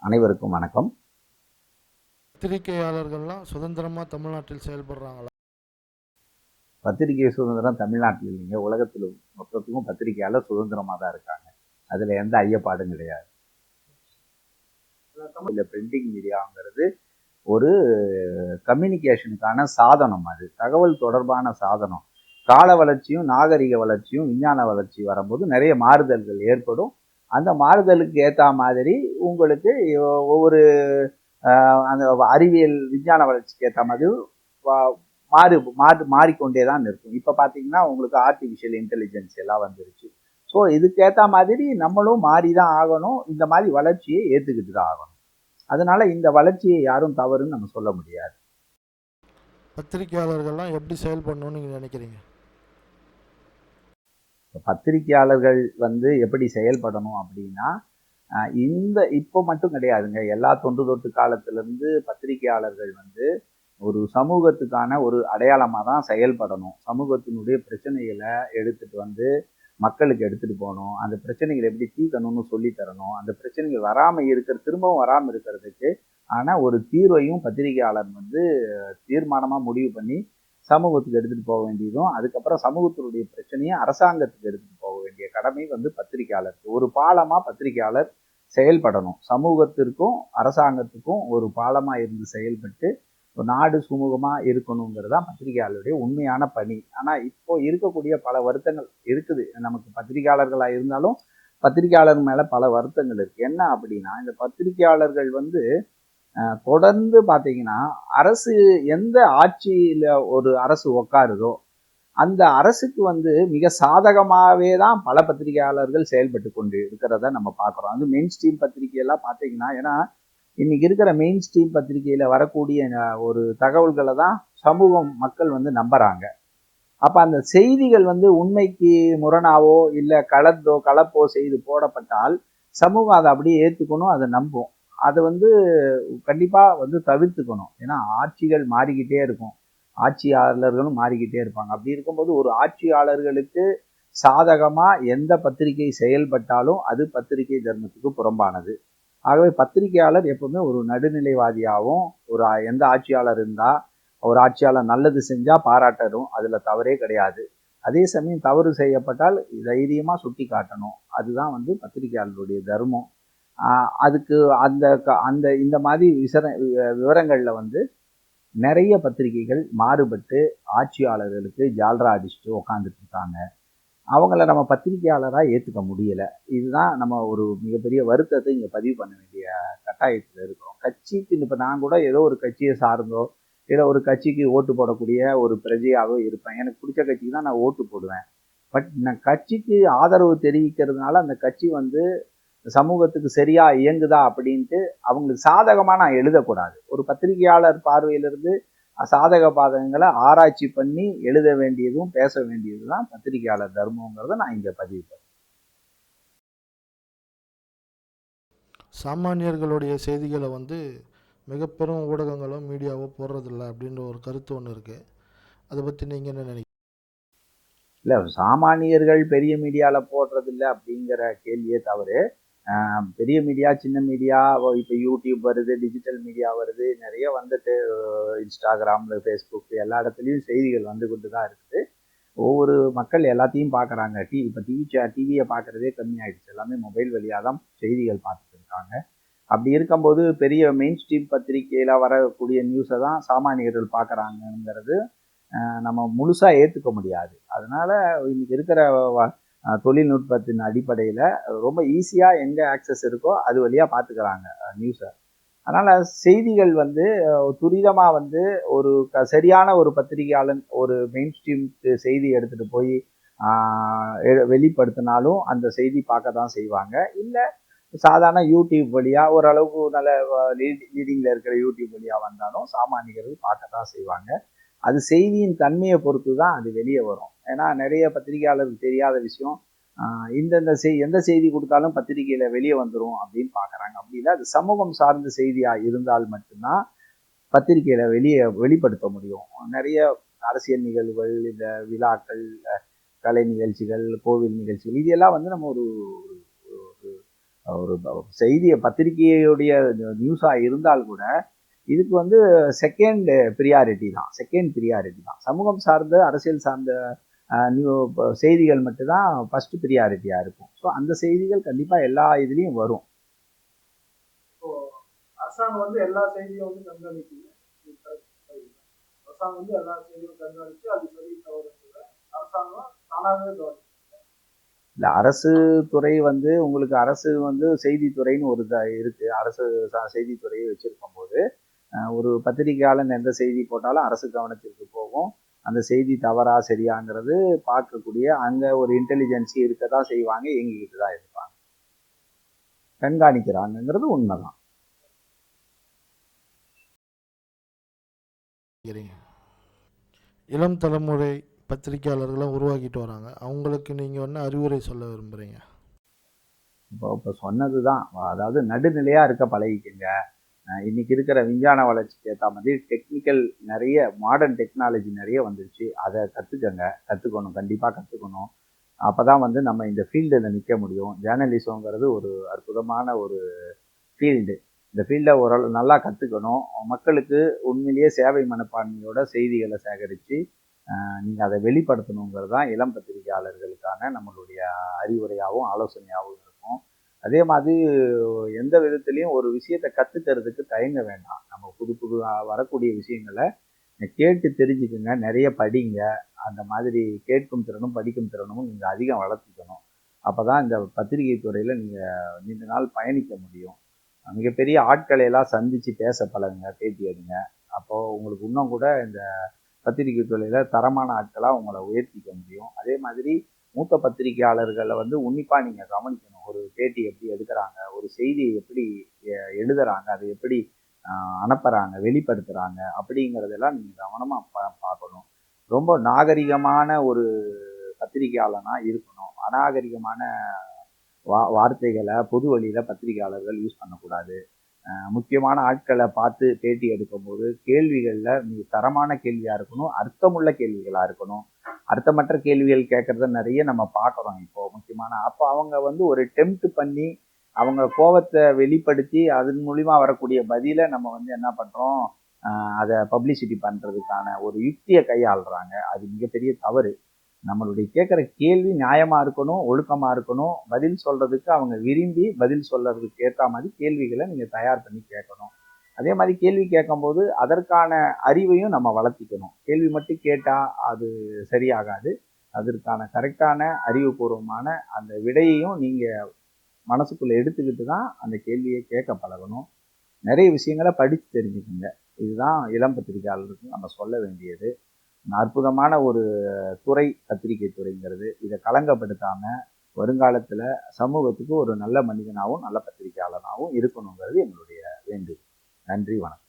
அனைவருக்கும் வணக்கம். பத்திரிகையாளர்கள்லாம் சுதந்திரமாக தமிழ்நாட்டில் செயல்படுறாங்களா? பத்திரிகை சுதந்திரம் தமிழ்நாட்டில் இல்லைங்க, உலகத்தில் மொத்தத்துக்கும் பத்திரிகையாளர் சுதந்திரமாக தான் இருக்காங்க. அதில் எந்த ஐயப்பாடும் கிடையாது. இந்த பிரிண்டிங் மீடியாங்கிறது ஒரு கம்யூனிகேஷனுக்கான சாதனம். அது தகவல் தொடர்பான சாதனம். கால வளர்ச்சியும் நாகரிக வளர்ச்சியும் விஞ்ஞான வளர்ச்சி வரும்போது நிறைய மாறுதல்கள் ஏற்படும். அந்த மாறுதலுக்கு ஏற்ற மாதிரி உங்களுக்கு ஒவ்வொரு அந்த அறிவியல் விஞ்ஞான வளர்ச்சிக்கு ஏற்ற மாதிரி மாறிக்கொண்டே தான் இருக்கும். இப்போ பார்த்தீங்கன்னா உங்களுக்கு ஆர்டிஃபிஷியல் இன்டெலிஜென்ஸ் எல்லாம் வந்துருச்சு. ஸோ இதுக்கேற்ற மாதிரி நம்மளும் மாறி தான் ஆகணும். இந்த மாதிரி வளர்ச்சியை ஏற்றுக்கிட்டு தான் ஆகணும். அதனால இந்த வளர்ச்சியை யாரும் தவறுன்னு நம்ம சொல்ல முடியாது. பத்திரிகையாளர்கள்லாம் எப்படி செயல்படணும்னு நீங்கள் நினைக்கிறீங்க? பத்திரிகையாளர்கள் எப்படி செயல்படணும் அப்படின்னா, இப்போ மட்டும் கிடையாதுங்க. எல்லா தொன்று தொட்டு காலத்திலிருந்து பத்திரிகையாளர்கள் ஒரு சமூகத்துக்கான ஒரு அடையாளமாக தான் செயல்படணும். சமூகத்தினுடைய பிரச்சனைகளை எடுத்துட்டு மக்களுக்கு எடுத்துட்டு போகணும். அந்த பிரச்சனைகளை எப்படி தீர்க்கணும்னு சொல்லி தரணும். அந்த பிரச்சனைகள் திரும்பவும் வராமல் இருக்கிறதுக்கு ஒரு தீர்வையும் பத்திரிகையாளர் தீர்மானமா முடிவு பண்ணி சமூகத்துக்கு எடுத்துட்டு போக வேண்டியதும், அதுக்கப்புறம் சமூகத்தினுடைய பிரச்சனையை அரசாங்கத்துக்கு எடுத்துட்டு போக வேண்டிய கடமை பத்திரிகையாளருக்கு. ஒரு பாலமா பத்திரிகையாளர் செயல்படணும். சமூகத்திற்கும் அரசாங்கத்துக்கும் ஒரு பாலமா இருந்து செயல்பட்டு நாடு சுமூகமா இருக்கணுங்கிறதா பத்திரிகையாளருடைய உண்மையான பணி. ஆனா இப்போ இருக்கக்கூடிய பல வருத்தங்கள் இருக்குது. நமக்கு பத்திரிகையாளர்களா இருந்தாலும் பத்திரிகையாளர் மேல பல வருத்தங்கள் இருக்கு. என்ன அப்படின்னா, இந்த பத்திரிகையாளர்கள் தொடர்ந்து பார்த்தீங்கன்னா, அரசு எந்த ஆட்சியில ஒரு அரசு உட்காருதோ அந்த அரசுக்கு மிக சாதகமாகவே தான் பல பத்திரிகையாளர்கள் செயல்பட்டு கொண்டு இருக்கிறத நம்ம பார்க்குறோம். அது மெயின் ஸ்ட்ரீம் பத்திரிகையெல்லாம் பார்த்தீங்கன்னா, ஏன்னா இன்னைக்கு இருக்கிற மெயின் ஸ்ட்ரீம் பத்திரிகையில் வரக்கூடிய ஒரு தகவல்களை தான் சமூகம் மக்கள் நம்புறாங்க. அப்போ அந்த செய்திகள் உண்மைக்கு முரணாவோ இல்லை கலப்போ செய்து போடப்பட்டால் சமூகம் அதை அப்படியே ஏற்றுக்கணும், அதை நம்பும். அதை கண்டிப்பாக தவிர்த்துக்கணும். ஏன்னா ஆட்சிகள் மாறிக்கிட்டே இருக்கும், ஆட்சியாளர்களும் மாறிக்கிட்டே இருப்பாங்க. அப்படி இருக்கும்போது ஒரு ஆட்சியாளர்களுக்கு சாதகமா எந்த பத்திரிகை செயல்பட்டாலும் அது பத்திரிகை தர்மத்துக்கு புறம்பானது. ஆகவே பத்திரிகையாளர் எப்பவுமே ஒரு நடுநிலைவாதியாகவும், எந்த ஆட்சியாளர் இருந்தா ஒரு ஆட்சியாளர் நல்லது செஞ்சா பாராட்டணும், அதுல தவறே கிடையாது. அதே சமயம் தவறு செய்யப்பட்டால் தைரியமா சுட்டி காட்டணும். அதுதான் பத்திரிகையாளருடைய தர்மம். அதுக்கு அந்த அந்த இந்த மாதிரி விவரங்கள்ல நிறைய பத்திரிகைகள் மாறுபட்டு ஆட்சியாளர்களுக்கு ஜால்ரா அடிச்சுட்டு உக்காந்துட்டு இருக்காங்க. அவங்கள நம்ம பத்திரிகையாளராக ஏற்றுக்க முடியலை. இதுதான் நம்ம ஒரு மிகப்பெரிய வருத்தத்தை இங்கே பதிவு பண்ண வேண்டிய கட்டாயத்தில் இருக்கிறோம். கட்சிக்கு இப்போ நான் கூட ஏதோ ஒரு கட்சியை சார்ந்தோ இல்லை ஒரு கட்சிக்கு ஓட்டு போடக்கூடிய ஒரு பிரஜையாகவோ இருப்பேன். எனக்கு பிடிச்ச கட்சிக்கு தான் நான் ஓட்டு போடுவேன். பட் நான் கட்சிக்கு ஆதரவு தெரிவிக்கிறதுனால அந்த கட்சி சமூகத்துக்கு சரியா இயங்குதா அப்படின்ட்டு அவங்களுக்கு சாதகமாக நான் எழுதக்கூடாது. ஒரு பத்திரிகையாளர் பார்வையிலிருந்து சாதக பாதகங்களை ஆராய்ச்சி பண்ணி எழுத வேண்டியதும் பேச வேண்டியது தான் பத்திரிகையாளர் தர்மங்கிறத நான் இங்கே பதிவு பண்ணேன். சாமானியர்களுடைய செய்திகளை மிக பெரும் ஊடகங்களோ மீடியாவோ போடுறதில்ல அப்படின்ற ஒரு கருத்து ஒன்று இருக்குது. அதை பற்றி நீங்கள் என்ன நினைக்கிறீங்க? இல்லை, சாமானியர்கள் பெரிய மீடியாவில் போடுறதில்ல அப்படிங்கிற கேள்வியே தவறு. பெரிய மீடியா சின்ன மீடியா இப்போ யூடியூப் வருது, டிஜிட்டல் மீடியா வருது, நிறைய இன்ஸ்டாகிராமில் ஃபேஸ்புக் எல்லா இடத்துலையும் செய்திகள் கொண்டு தான் இருக்குது. ஒவ்வொரு மக்கள் எல்லாத்தையும் பார்க்குறாங்க. இப்போ டிவியை பார்க்குறதே கம்மியாயிடுச்சு. எல்லாமே மொபைல் வழியாக தான் செய்திகள் பார்த்துட்டு இருக்காங்க. அப்படி இருக்கும்போது பெரிய மெயின் ஸ்ட்ரீம் பத்திரிகையில் வரக்கூடிய நியூஸை தான் சாமானியர்கள் பார்க்குறாங்கங்கிறது நம்ம முழுசாக ஏற்றுக்க முடியாது. அதனால இன்னைக்கு இருக்கிற தொழில்நுட்பத்தின் அடிப்படையில் ரொம்ப ஈஸியாக எங்கே ஆக்சஸ் இருக்கோ அது வழியாக பார்த்துக்கிறாங்க நியூஸை. அதனால் செய்திகள் துரிதமாக ஒரு சரியான ஒரு பத்திரிகையாளன் ஒரு மெயின் ஸ்ட்ரீம்க்கு செய்தி எடுத்துகிட்டு போய் வெளிப்படுத்தினாலும் அந்த செய்தி பார்க்க தான் செய்வாங்க. இல்லை சாதாரண யூடியூப் வழியாக ஓரளவுக்கு நல்ல லீடிங்கில் இருக்கிற யூடியூப் வழியாக வந்தாலும் சாமானியர்கள் பார்க்க தான் செய்வாங்க. அது செய்தியின் தன்மையை பொறுத்து தான் அது வெளியே வரும். ஏன்னா நிறைய பத்திரிகையாளருக்கு தெரியாத விஷயம் எந்த செய்தி கொடுத்தாலும் பத்திரிகையில் வெளியே வந்துடும் அப்படின்னு பார்க்குறாங்க. அப்படி இல்லை, அது சமூகம் சார்ந்த செய்தியாக இருந்தால் மட்டும்தான் பத்திரிகையில் வெளிப்படுத்த முடியும். நிறைய அரசியல் நிகழ்வுகள், இந்த விழாக்கள், கலை நிகழ்ச்சிகள், கோவில் நிகழ்ச்சிகள், இதெல்லாம் நம்ம ஒரு ஒரு செய்தியை பத்திரிகையுடைய நியூஸாக இருந்தால் கூட இதுக்கு வந்து செகண்ட் ப்ரியாரிட்டி தான், சமூகம் சார்ந்த அரசியல் சார்ந்த செய்திகள் மட்டும்தான் ஃபர்ஸ்ட் ப்ரியாரிட்டியாக இருக்கும். ஸோ அந்த செய்திகள் கண்டிப்பாக எல்லா இதுலேயும் வரும். இப்போ அரசாங்கம் வந்து எல்லா செய்தியும் வந்து கண்காணிக்குது. அரசாங்கம் வந்து எல்லா செய்தியும் கண்காணிச்சு அது சரி தவறு அரசாங்கம் தானாகவே கவனிக்கும். இல்லை, அரசு துறை வந்து உங்களுக்கு அரசு வந்து செய்தித்துறைன்னு ஒரு இருக்கு. அரசு செய்தித்துறையை வச்சிருக்கும் போது ஒரு பத்திரிகையாளன் எந்த செய்தி போட்டாலும் அரசு கவனத்திற்கு போகும். அந்த செய்தி தவறா சரியாங்கிறது பார்க்கக்கூடிய அங்கே ஒரு இன்டெலிஜென்சி இருக்க தான் செய்வாங்க, இயங்கிக்கிட்டு தான் இருப்பாங்க. கண்காணிக்கிறாங்கிறது உண்மைதான். இளம் தலைமுறை பத்திரிகையாளர்களும் உருவாக்கிட்டு வராங்க. அவங்களுக்கு நீங்கள் என்ன அறிவுரை சொல்ல விரும்புகிறீங்க? இப்போ சொன்னது தான், அதாவது நடுநிலையாக இருக்க பழகிக்கங்க. இன்னைக்கு இருக்கிற விஞ்ஞான வளர்ச்சிக்கு ஏற்ற மாதிரி டெக்னிக்கல் நிறைய மாடர்ன் டெக்னாலஜி நிறைய வந்துருச்சு. அதை கற்றுக்கணும், கண்டிப்பாக கற்றுக்கணும். அப்போ தான் வந்து நம்ம இந்த ஃபீல்டில் நிற்க முடியும். ஜேர்னலிசம்ங்கிறது ஒரு அற்புதமான ஒரு ஃபீல்டு. இந்த ஃபீல்டை ஓரளவு நல்லா கற்றுக்கணும். மக்களுக்கு உண்மையிலேயே சேவை மனப்பான்மையோட செய்திகளை சேகரித்து நீங்கள் அதை வெளிப்படுத்தணுங்கிறது தான் இளம் பத்திரிகையாளர்களுக்கான நம்மளுடைய அறிவுரையாகவும் ஆலோசனையாகவும் இருக்கும். அதே மாதிரி எந்த விதத்துலேயும் ஒரு விஷயத்தை கற்றுக்கிறதுக்கு தயங்க வேண்டாம். நம்ம புது வரக்கூடிய விஷயங்களை கேட்டு தெரிஞ்சுக்குங்க, நிறைய படிங்க. அந்த மாதிரி கேட்கும் திறனும் படிக்கும் திறனும் நீங்கள் அதிகம் வளர்த்துக்கணும். அப்போ தான் இந்த பத்திரிகை துறையில் நீங்கள் நீண்ட நாள் பயணிக்க முடியும். மிகப்பெரிய ஆட்களை எல்லாம் சந்தித்து பேச பழகுங்க, பேட்டி எடுங்க. அப்போது உங்களுக்கு இன்னும் கூட இந்த பத்திரிகை துறையில் தரமான ஆட்களாக உங்களை உயர்த்திக்க முடியும். அதே மாதிரி மூத்த பத்திரிகையாளர்களை வந்து உன்னிப்பாக நீங்கள் கவனிக்கணும். ஒரு பேட்டி எப்படி எடுக்கிறாங்க, ஒரு செய்தியை எப்படி எழுதுறாங்க, அதை எப்படி அனுப்புகிறாங்க, வெளிப்படுத்துகிறாங்க அப்படிங்கிறதெல்லாம் நீங்கள் கவனமாக பார்க்கணும். ரொம்ப நாகரிகமான ஒரு பத்திரிகையாளனாக இருக்கணும். அநாகரிகமான வார்த்தைகளை பொது வழியில் பத்திரிகையாளர்கள் யூஸ் பண்ணக்கூடாது. முக்கியமான ஆட்களை பார்த்து பேட்டி எடுக்கும்போது கேள்விகளில் தரமான கேள்வியாக இருக்கணும், அர்த்தமுள்ள கேள்விகளாக இருக்கணும். அர்த்தமற்ற கேள்விகள் கேட்குறத நிறைய நம்ம பார்க்குறோம் இப்போது. அப்போ அவங்க வந்து ஒரு டெம்ப்ட் பண்ணி அவங்க கோபத்தை வெளிப்படுத்தி அதன் மூலிமா வரக்கூடிய பதிலை நம்ம வந்து என்ன பண்ணுறோம், அதை பப்ளிசிட்டி பண்ணுறதுக்கான ஒரு யுக்தியை கையாளுறாங்க. அது மிகப்பெரிய தவறு. நம்மளுடைய கேட்குற கேள்வி நியாயமாக இருக்கணும், ஒழுக்கமாக இருக்கணும். பதில் சொல்கிறதுக்கு அவங்க விரும்பி பதில் சொல்கிறதுக்கு ஏற்ற மாதிரி கேள்விகளை நீங்கள் தயார் பண்ணி கேட்கணும். அதே மாதிரி கேள்வி கேட்கும்போது அதற்கான அறிவையும் நம்ம வளர்த்திக்கணும். கேள்வி மட்டும் கேட்டால் அது சரியாகாது. அதற்கான கரெக்டான அறிவுபூர்வமான அந்த விடையையும் நீங்கள் மனசுக்குள்ளே எடுத்துக்கிட்டு தான் அந்த கேள்வியை கேட்க பழகணும். நிறைய விஷயங்களை படித்து தெரிஞ்சுக்கோங்க. இதுதான் இளம் பத்திரிகையாளருக்கு நம்ம சொல்ல வேண்டியது. அற்புதமான ஒரு துறை பத்திரிகை துறைங்கிறது. இதை களங்கப்படுத்தாமல் வருங்காலத்தில் சமூகத்துக்கு ஒரு நல்ல மனிதனாகவும் நல்ல பத்திரிகையாளனாகவும் இருக்கணுங்கிறது எங்களுடைய வேண்டுகோள். நன்றி, வணக்கம்.